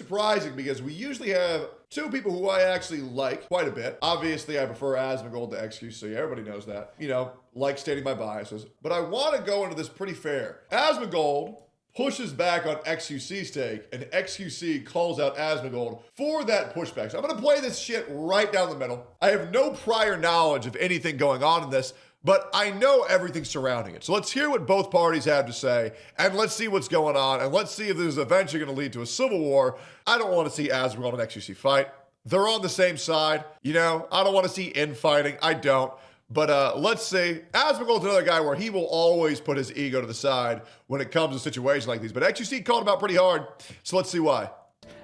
surprising because we usually have two people who I actually like quite a bit. Obviously, I prefer Asmongold to Xqc. Everybody knows that. You know, like stating my biases. But I want to go into this pretty fair. Asmongold pushes back on Xqc's take, and Xqc calls out Asmongold for that pushback. So I'm going to play this shit right down the middle. I have no prior knowledge of anything going on in this, but I know everything surrounding it. So let's hear what both parties have to say, and let's see what's going on, and let's see if this is eventually going to lead to a civil war. I don't want to see Asmongold and Xqc fight. They're on the same side. You know, I don't want to see infighting. I don't. But let's see. Asmongold's another guy where he will always put his ego to the side when it comes to situations like these. But Xqc called him out pretty hard, so let's see why.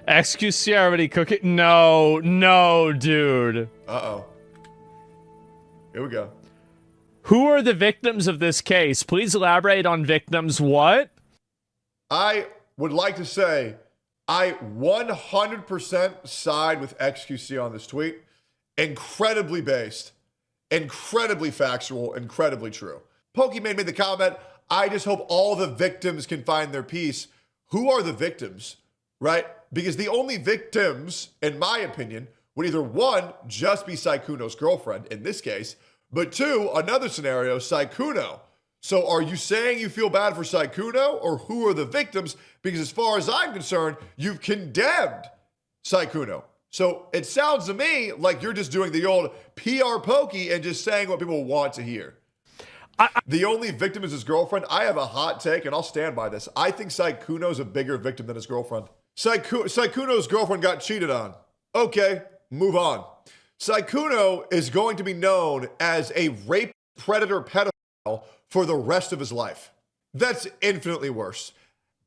XQC already cooking? No, dude. Uh-oh. Here we go. Who are the victims of this case? Please elaborate on victims what? I would like to say I 100% side with Xqc on this tweet. Incredibly based. Incredibly factual, incredibly true. Pokimane made the comment, I just hope all the victims can find their peace. Who are the victims, right? Because the only victims, in my opinion, would either one, just be Sykkuno's girlfriend in this case, but two, another scenario, Sykkuno. So are you saying you feel bad for Sykkuno, or who are the victims? Because as far as I'm concerned, you've condemned Sykkuno. So it sounds to me like you're just doing the old PR pokey and just saying what people want to hear. The only victim is his girlfriend. I have a hot take, and I'll stand by this. I think Sykkuno's a bigger victim than his girlfriend. Sykkuno's girlfriend got cheated on. Okay, move on. Sykkuno is going to be known as a rape predator pedophile for the rest of his life. That's infinitely worse.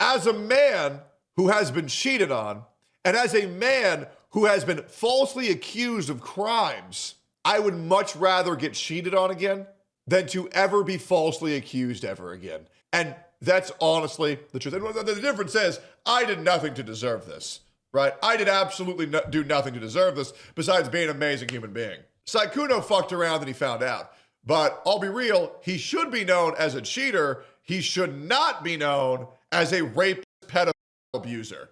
As a man who has been cheated on, and as a man who has been falsely accused of crimes, I would much rather get cheated on again than to ever be falsely accused ever again. And that's honestly the truth. And the difference is, I did nothing to deserve this, right? I did absolutely do nothing to deserve this besides being an amazing human being. Sykkuno fucked around and he found out. But I'll be real, he should be known as a cheater. He should not be known as a rape pedophile abuser.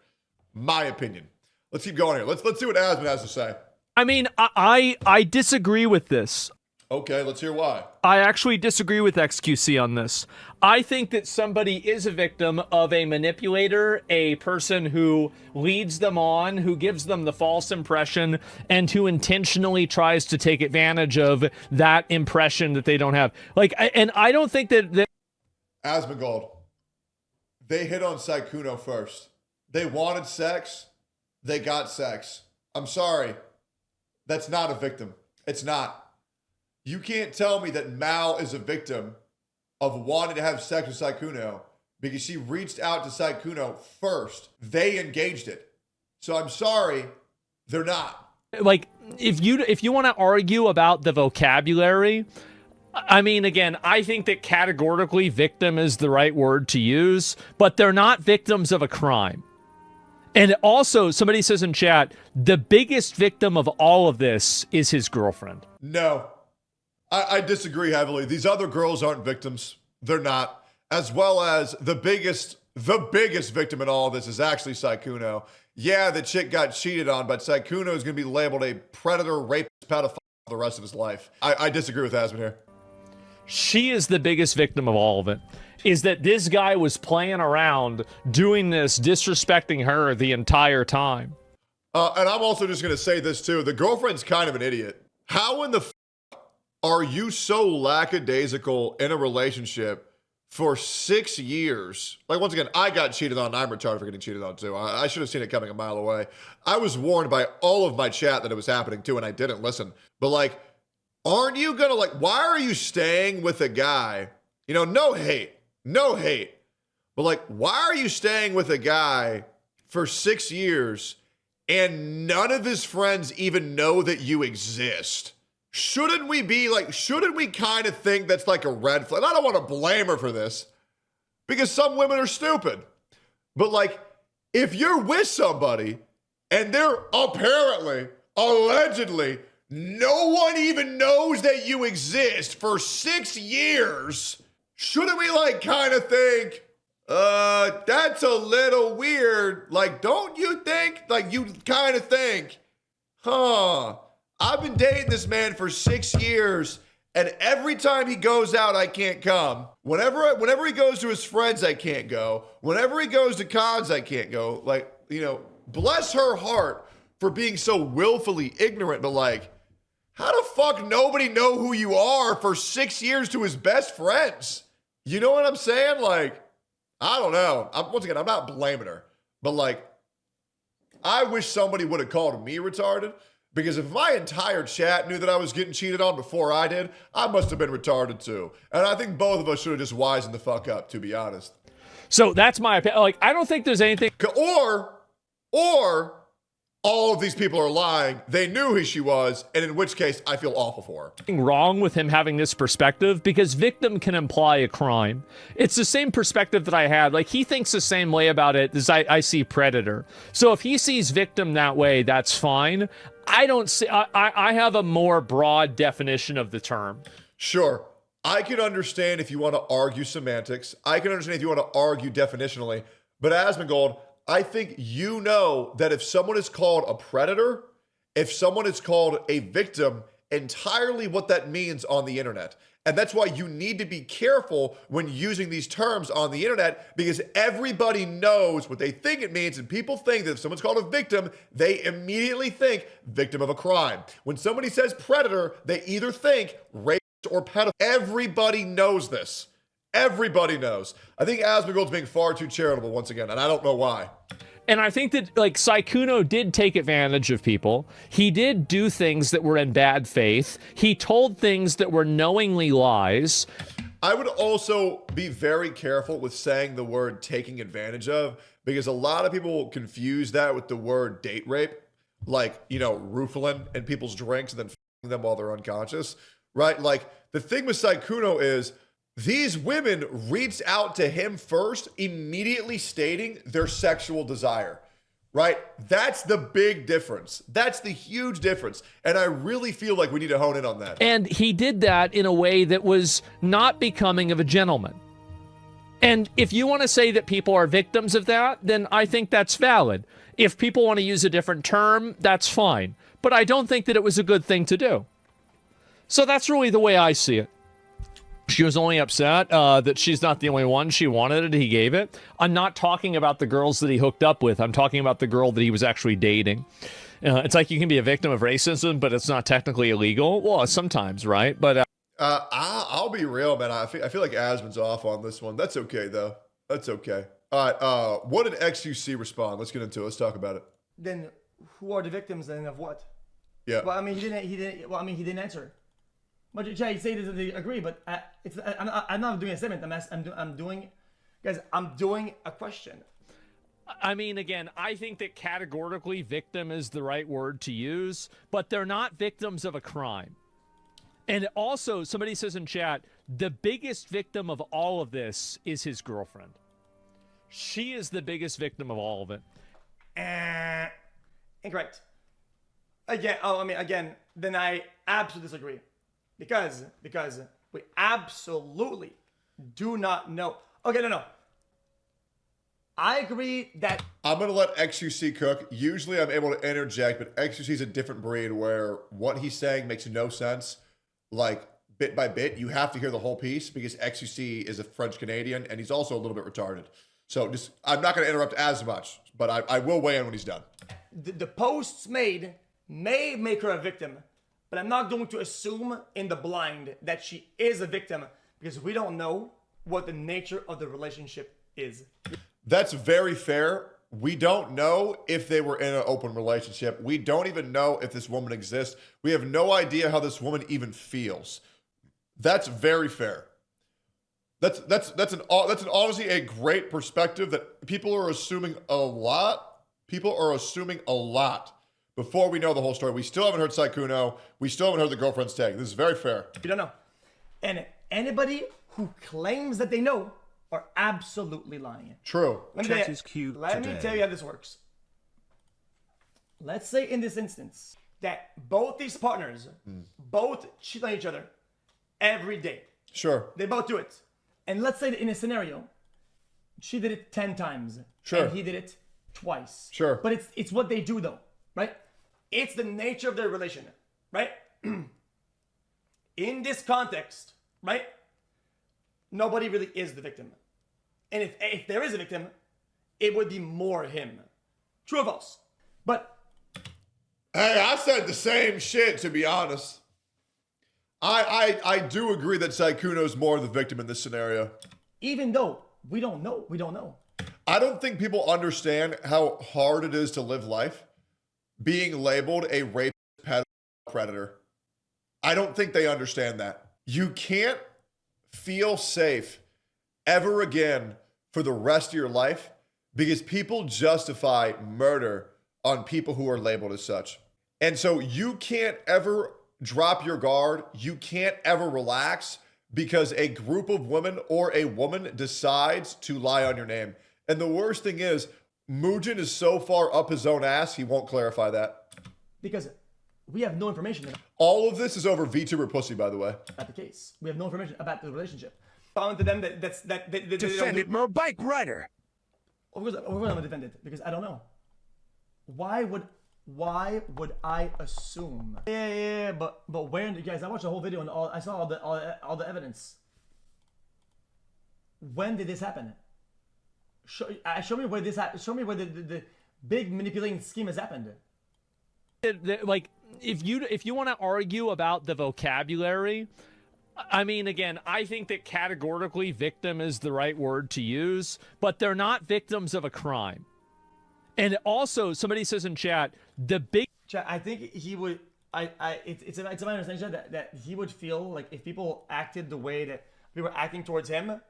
My opinion. Let's keep going here. Let's see what Asmon has to say. I mean, I disagree with this. Okay, let's hear why. I actually disagree with XQC on this. I think that somebody is a victim of a manipulator, a person who leads them on, who gives them the false impression, and who intentionally tries to take advantage of that impression that they don't have. Like, and I don't think that Asmongold, they hit on Sykkuno first. They wanted sex. They got sex. I'm sorry. That's not a victim. It's not. You can't tell me that Mal is a victim of wanting to have sex with Sykkuno because she reached out to Sykkuno first. They engaged it. So I'm sorry, they're not. Like, if you want to argue about the vocabulary, I mean, again, I think that categorically victim is the right word to use, but they're not victims of a crime. And also, somebody says in chat, the biggest victim of all of this is his girlfriend. No. I disagree heavily. These other girls aren't victims. They're not. As well as the biggest victim in all of this is actually Sykkuno. Yeah, the chick got cheated on, but Sykkuno is going to be labeled a predator, rapist, pedophile for the rest of his life. I disagree with Asmon here. She is the biggest victim of all of it. Is that this guy was playing around, doing this, disrespecting her the entire time. And I'm also just going to say this too. The girlfriend's kind of an idiot. How in the are you so lackadaisical in a relationship for 6 years? Like, once again, I got cheated on. I'm retarded for getting cheated on too. I should have seen it coming a mile away. I was warned by all of my chat that it was happening too, and I didn't listen. But like, aren't you gonna, like, why are you staying with a guy? You know, no hate. But like, why are you staying with a guy for 6 years and none of his friends even know that you exist? Shouldn't we kind of think that's like a red flag? I don't want to blame her for this because some women are stupid. But like, if you're with somebody and they're apparently, allegedly, no one even knows that you exist for 6 years, shouldn't we like kind of think, That's a little weird. Like, don't you think? Like, you kind of think, huh? I've been dating this man for 6 years, and every time he goes out, I can't come. Whenever he goes to his friends, I can't go. Whenever he goes to cons, I can't go. Like, bless her heart for being so willfully ignorant, but like, how the fuck nobody know who you are for 6 years to his best friends? You know what I'm saying? Like, I don't know. Once again, I'm not blaming her, but like, I wish somebody would have called me retarded, because if my entire chat knew that I was getting cheated on before I did, I must have been retarded too. And I think both of us should have just wisened the fuck up, to be honest. So that's my opinion. Like, I don't think there's anything. Or all of these people are lying. They knew who she was, and in which case, I feel awful for her. Wrong with him having this perspective, because victim can imply a crime. It's the same perspective that I had. Like, he thinks the same way about it as I see predator. So if he sees victim that way, that's fine. I don't see. I have a more broad definition of the term. Sure. I can understand if you want to argue semantics. I can understand if you want to argue definitionally. But Asmongold, I think you know that if someone is called a predator, if someone is called a victim, entirely what that means on the internet. And that's why you need to be careful when using these terms on the internet, because everybody knows what they think it means. And people think that if someone's called a victim, they immediately think victim of a crime. When somebody says predator, they either think rape or pedophile. Everybody knows this. Everybody knows. I think Asmongold's being far too charitable once again, and I don't know why. And I think that, like, Sykkuno did take advantage of people. He did do things that were in bad faith. He told things that were knowingly lies. I would also be very careful with saying the word taking advantage of, because a lot of people confuse that with the word date rape, like, roofling in people's drinks and then f***ing them while they're unconscious, right? Like, the thing with Sykkuno is, these women reached out to him first, immediately stating their sexual desire, right? That's the big difference. That's the huge difference. And I really feel like we need to hone in on that. And he did that in a way that was not becoming of a gentleman. And if you want to say that people are victims of that, then I think that's valid. If people want to use a different term, that's fine. But I don't think that it was a good thing to do. So that's really the way I see it. She was only upset that she's not the only one. She wanted it. He gave it. I'm not talking about the girls that he hooked up with. I'm talking about the girl that he was actually dating. It's like you can be a victim of racism, but it's not technically illegal. Well, sometimes, right? But I'll be real, man. I feel like Asmon's off on this one. That's okay, though. That's okay. All right. What did XQC respond? Let's get into it. Let's talk about it. Then who are the victims then of what? Yeah. Well, I mean, he didn't answer. But Jay, say doesn't agree, but I'm not doing a statement. I'm doing a question. I mean, again, I think that categorically victim is the right word to use, but they're not victims of a crime. And also, somebody says in chat, the biggest victim of all of this is his girlfriend. She is the biggest victim of all of it. Incorrect. Again, then I absolutely disagree. Because we absolutely do not know. Okay, no. I agree that... I'm going to let XQC cook. Usually I'm able to interject, but XQC is a different breed where what he's saying makes no sense. Like, bit by bit, you have to hear the whole piece, because XQC is a French-Canadian, and he's also a little bit retarded. So I'm not going to interrupt as much, but I will weigh in when he's done. The posts made may make her a victim, but I'm not going to assume in the blind that she is a victim, because we don't know what the nature of the relationship is. That's very fair. We don't know if they were in an open relationship. We don't even know if this woman exists. We have no idea how this woman even feels. That's very fair. That's honestly a great perspective that people are assuming a lot. People are assuming a lot before we know the whole story. We still haven't heard Sykkuno. We still haven't heard the girlfriend's take. This is very fair. You don't know. And anybody who claims that they know are absolutely lying. True. Let me tell you how this works. Let's say in this instance that both these partners both cheat on each other every day. Sure. They both do it. And let's say that in a scenario, she did it 10 times. Sure. And he did it twice. Sure. But it's what they do though, right? It's the nature of their relation, right? In this context, right? Nobody really is the victim. And if there is a victim, it would be more him. True or false? But hey, I said the same shit, to be honest. I do agree that Sykkuno's more the victim in this scenario. even though we don't know. I don't think people understand how hard it is to live life being labeled a rapist pedophile predator. I don't think they understand that. You can't feel safe ever again for the rest of your life because people justify murder on people who are labeled as such. And so you can't ever drop your guard. You can't ever relax because a group of women or a woman decides to lie on your name. And the worst thing is, Mugen is so far up his own ass, he won't clarify that. Because we have no information All of this is over VTuber pussy, by the way. about the case. We have no information about the relationship. Found to them that they don't Defend do. it, more bike rider. Of course, we're gonna defend it because I don't know. Why would I assume? Yeah, but where, guys? I watched the whole video and I saw all the evidence. When did this happen? Show me where this happened. Show me where the big manipulating scheme has happened. Like, if you want to argue about the vocabulary, I mean, again, I think that categorically victim is the right word to use, but they're not victims of a crime. And also, somebody says in chat, the big Chat, I think he would. It's my understanding that he would feel like if people acted the way that we were acting towards him,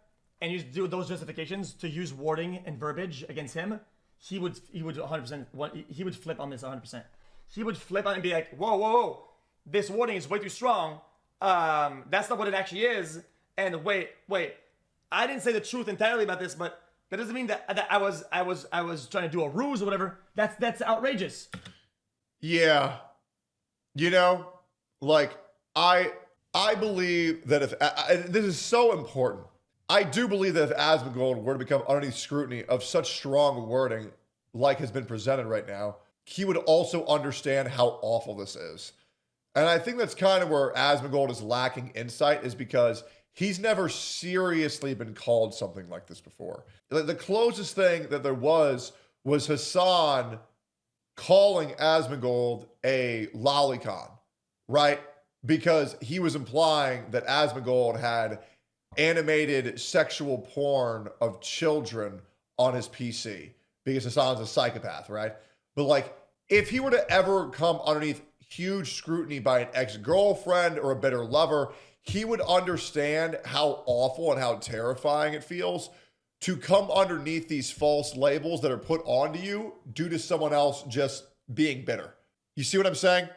and use those justifications to use wording and verbiage against him, he would 100%. He would flip on this 100%. He would flip on it and be like, whoa, this wording is way too strong. That's not what it actually is. And wait, I didn't say the truth entirely about this, but that doesn't mean that I was trying to do a ruse or whatever. That's outrageous. Yeah. You know, like, I believe that if this is so important. I do believe that if Asmongold were to become underneath scrutiny of such strong wording like has been presented right now, he would also understand how awful this is. And I think that's kind of where Asmongold is lacking insight, is because he's never seriously been called something like this before. The closest thing that there was Hassan calling Asmongold a lolicon, right? Because he was implying that Asmongold had animated sexual porn of children on his PC because Hassan's a psychopath, right? But like, if he were to ever come underneath huge scrutiny by an ex-girlfriend or a bitter lover, he would understand how awful and how terrifying it feels to come underneath these false labels that are put onto you due to someone else just being bitter. You see what I'm saying?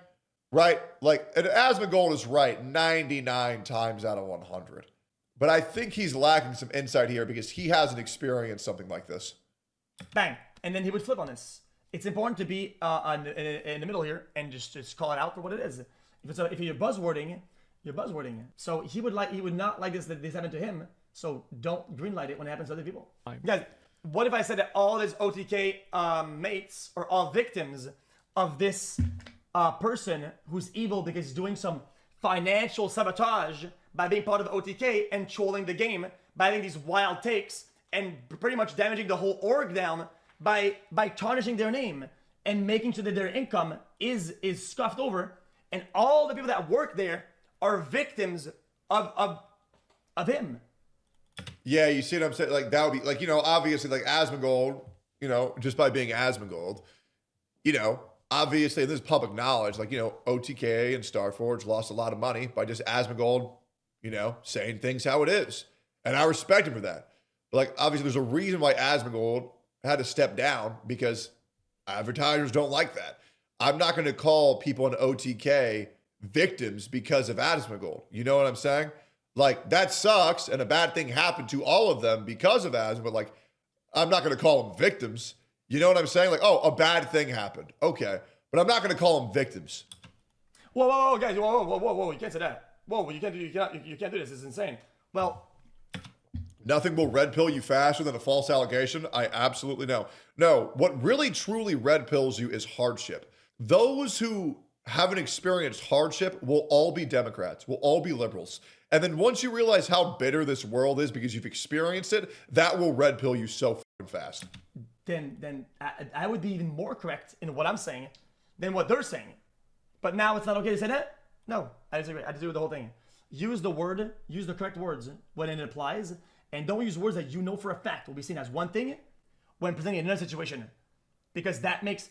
Right? Like, and Asmongold is right 99 times out of 100. But I think he's lacking some insight here because he hasn't experienced something like this. Bang. And then he would flip on this. It's important to be in the middle here and just call it out for what it is. If you're buzzwording, you're buzzwording. So he would not like this, that this happened to him. So don't greenlight it when it happens to other people. Guys, what if I said that all his OTK mates are all victims of this person who's evil because he's doing some financial sabotage by being part of OTK and trolling the game by having these wild takes and pretty much damaging the whole org down by tarnishing their name and making sure that their income is scuffed over, and all the people that work there are victims of him. Yeah, you see what I'm saying? Like, that would be like, you know, obviously, like Asmongold, you know, just by being Asmongold, you know, obviously this is public knowledge. Like, you know, OTK and Starforge lost a lot of money by just Asmongold, you know, saying things how it is. And I respect him for that. But like, obviously there's a reason why Asmongold had to step down, because advertisers don't like that. I'm not going to call people in OTK victims because of Asmongold. You know what I'm saying? Like, that sucks, and a bad thing happened to all of them because of Asmongold, but like, I'm not going to call them victims. You know what I'm saying? Like, oh, a bad thing happened. Okay. But I'm not going to call them victims. Whoa, guys, whoa, you can't say that. Whoa, you can't do this. This is insane. Well, Nothing will red pill you faster than a false allegation. I absolutely know. No, what really truly red pills you is hardship. Those who haven't experienced hardship will all be Democrats, will all be liberals. And then once you realize how bitter this world is because you've experienced it, that will red pill you so fucking fast. Then I would be even more correct in what I'm saying than what they're saying. But now it's not okay to say that? No, I disagree. I disagree with the whole thing. Use the correct words when it applies, and don't use words that you know for a fact will be seen as one thing when presenting another situation. Because that makes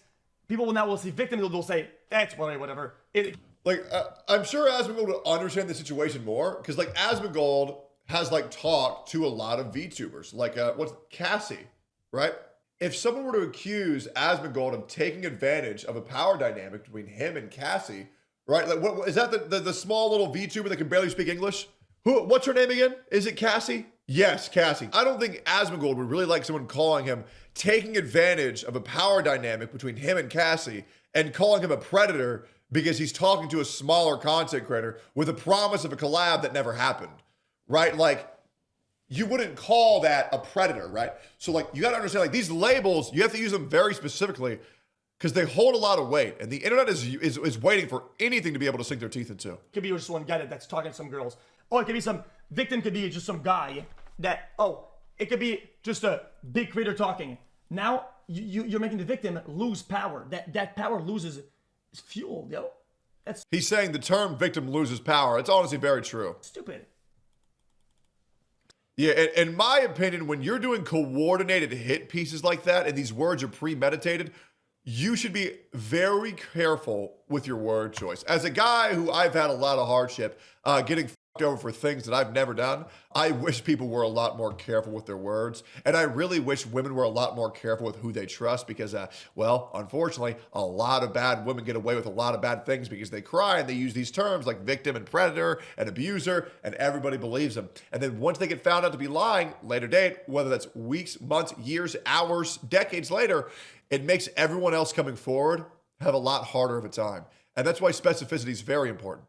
people will see victims, they'll say, that's whatever. I'm sure Asmongold will understand the situation more, because like Asmongold has like talked to a lot of VTubers, like what's Cassie, right? If someone were to accuse Asmongold of taking advantage of a power dynamic between him and Cassie, right? Like, what is that? The small little VTuber that can barely speak English? What's her name again? Is it Cassie? Yes, Cassie. I don't think Asmongold would really like someone calling him taking advantage of a power dynamic between him and Cassie and calling him a predator because he's talking to a smaller content creator with a promise of a collab that never happened, right? Like, you wouldn't call that a predator, right? So like, you gotta understand, like, these labels, you have to use them very specifically because they hold a lot of weight, and the internet is waiting for anything to be able to sink their teeth into. It could be just one guy that's talking to some girls. Or it could be some victim, could be just some guy that, it could be just a big creator talking. Now you're making the victim lose power. That power loses fuel, yo. That's He's saying the term victim loses power. It's honestly very true. stupid. Yeah, in my opinion, when you're doing coordinated hit pieces like that and these words are premeditated, you should be very careful with your word choice. As a guy who I've had a lot of hardship getting over for things that I've never done, I wish people were a lot more careful with their words. And I really wish women were a lot more careful with who they trust because, well, unfortunately, a lot of bad women get away with a lot of bad things because they cry and they use these terms like victim and predator and abuser, and everybody believes them. And then once they get found out to be lying, later date, whether that's weeks, months, years, hours, decades later, it makes everyone else coming forward have a lot harder of a time. And that's why specificity is very important.